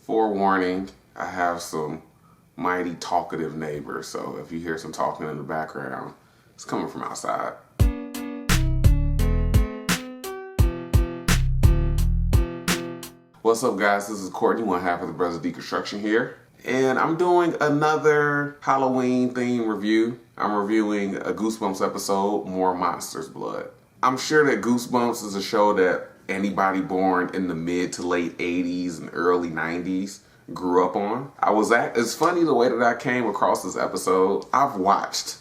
Forewarning, I have some mighty talkative neighbors, so if you hear some talking in the background, it's coming from outside. What's up, guys? This is Courtney, one half of the Brothers Deconstruction here, and I'm doing another Halloween theme review. I'm reviewing a Goosebumps episode, More Monsters Blood. I'm sure that Goosebumps is a show that anybody born in the mid to late 80s and early 90s grew up on. It's funny the way that I came across this episode. I've watched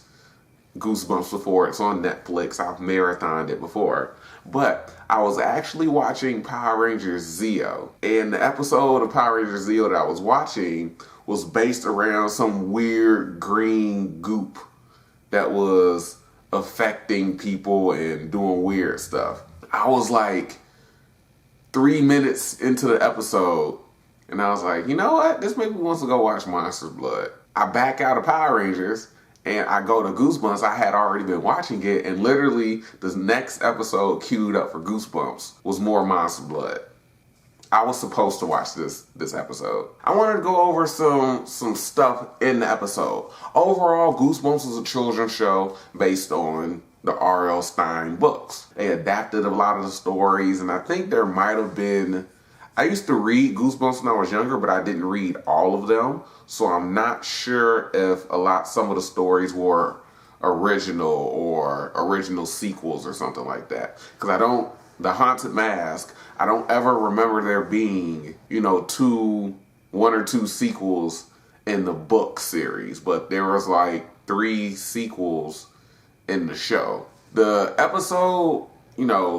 Goosebumps before. It's on Netflix. I've marathoned it before. But I was actually watching Power Rangers Zeo. And the episode of Power Rangers Zeo that I was watching was based around some weird green goop that was affecting people and doing weird stuff. I was like 3 minutes into the episode, and I was like, you know what? This made me want to go watch Monsters Blood. I back out of Power Rangers, and I go to Goosebumps. I had already been watching it, and literally the next episode queued up for Goosebumps was More Monster Blood. I was supposed to watch this episode. I wanted to go over some stuff in the episode. Overall, Goosebumps is a children's show based on the R.L. Stine books. They adapted a lot of the stories, and I think there might have been... I used to read Goosebumps when I was younger, but I didn't read all of them, so I'm not sure if some of the stories were original or original sequels or something like that. Because The Haunted Mask, I don't ever remember there being, one or two sequels in the book series, but there was like 3 sequels in the show. The episode,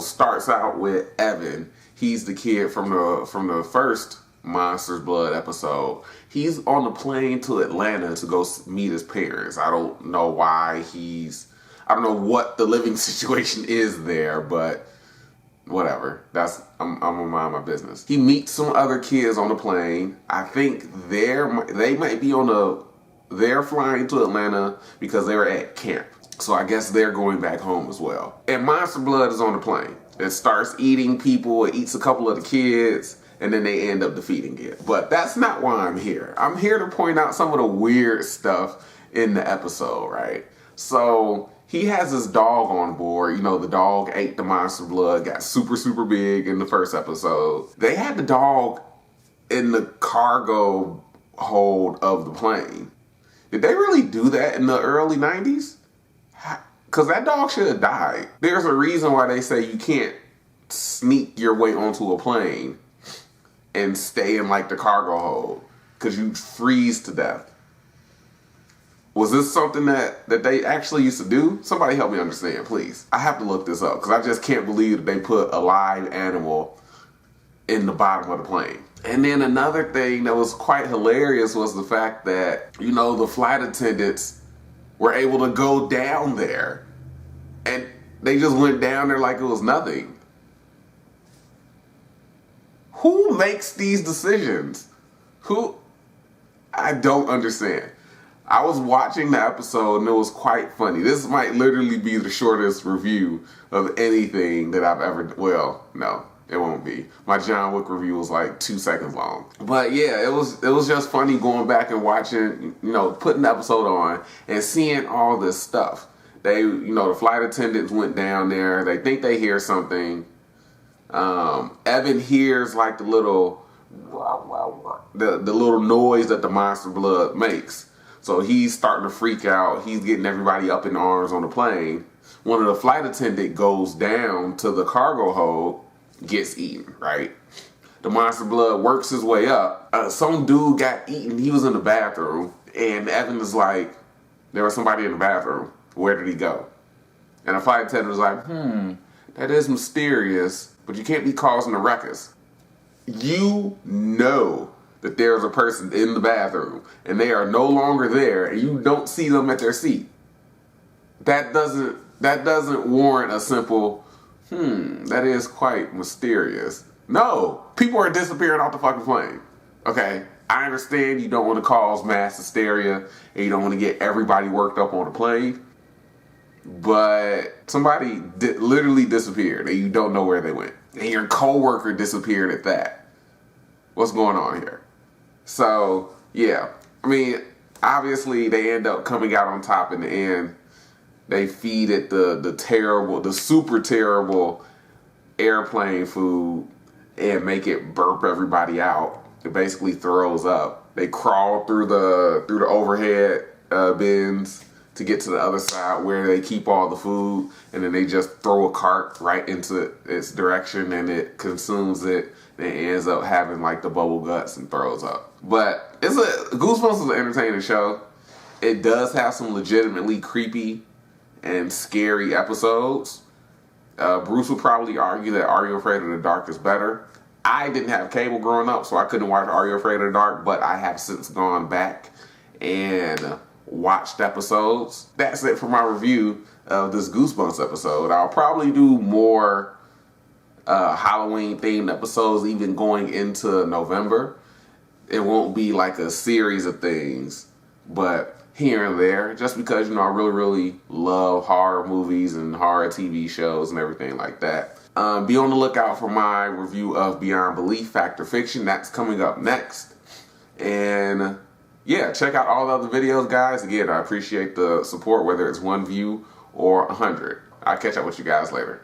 starts out with Evan. He's the kid from the first Monsters Blood episode. He's on the plane to Atlanta to go meet his parents. I don't know why I don't know what the living situation is there, but whatever. I'm gonna mind my business. He meets some other kids on the plane. I think they're flying to Atlanta because they were at camp. So I guess they're going back home as well. And Monster Blood is on the plane. It starts eating people, it eats a couple of the kids, and then they end up defeating it. But that's not why I'm here. I'm here to point out some of the weird stuff in the episode, right? So he has his dog on board. The dog ate the Monster Blood, got super, super big in the first episode. They had the dog in the cargo hold of the plane. Did they really do that in the early 90s? Because that dog should have died. There's a reason why they say you can't sneak your way onto a plane and stay in like the cargo hold because you freeze to death. Was this something that they actually used to do? Somebody help me understand, please. I have to look this up because I just can't believe that they put a live animal in the bottom of the plane. And then another thing that was quite hilarious was the fact that, the flight attendants were able to go down there and they just went down there like it was nothing. Who makes these decisions? I don't understand. I was watching the episode and it was quite funny. This might literally be the shortest review of anything that I've ever... Well, no, it won't be. My John Wick review was like 2 seconds long. But yeah, it was just funny going back and watching, putting the episode on and seeing all this stuff. They, the flight attendants went down there. They think they hear something. Evan hears like the little noise that the Monster Blood makes. So he's starting to freak out. He's getting everybody up in arms on the plane. One of the flight attendants goes down to the cargo hold, gets eaten, right? The Monster Blood works his way up. Some dude got eaten. He was in the bathroom. And Evan is like, there was somebody in the bathroom. Where did he go? And the flight attendant was like, that is mysterious, but you can't be causing a ruckus. You know that there's a person in the bathroom and they are no longer there and you don't see them at their seat. That doesn't warrant a simple, that is quite mysterious. No, people are disappearing off the fucking plane. Okay, I understand you don't want to cause mass hysteria and you don't want to get everybody worked up on the plane, but somebody literally disappeared and you don't know where they went. And your coworker disappeared at that. What's going on here? So yeah, I mean, obviously they end up coming out on top in the end. They feed it the super terrible airplane food and make it burp everybody out. It basically throws up. They crawl through the overhead bins to get to the other side where they keep all the food, and then they just throw a cart right into its direction, and it consumes it, and it ends up having like the bubble guts and throws up. But Goosebumps is an entertaining show. It does have some legitimately creepy and scary episodes. Bruce would probably argue that Are You Afraid of the Dark is better. I didn't have cable growing up, so I couldn't watch Are You Afraid of the Dark, but I have since gone back and watched episodes. That's it for my review of this Goosebumps episode. I'll probably do more Halloween themed episodes even going into November. It won't be like a series of things, but here and there, just because, I really, really love horror movies and horror TV shows and everything like that. Be on the lookout for my review of Beyond Belief, Fact or Fiction. That's coming up next. And yeah, check out all the other videos, guys. Again, I appreciate the support, whether it's 1 view or 100. I'll catch up with you guys later.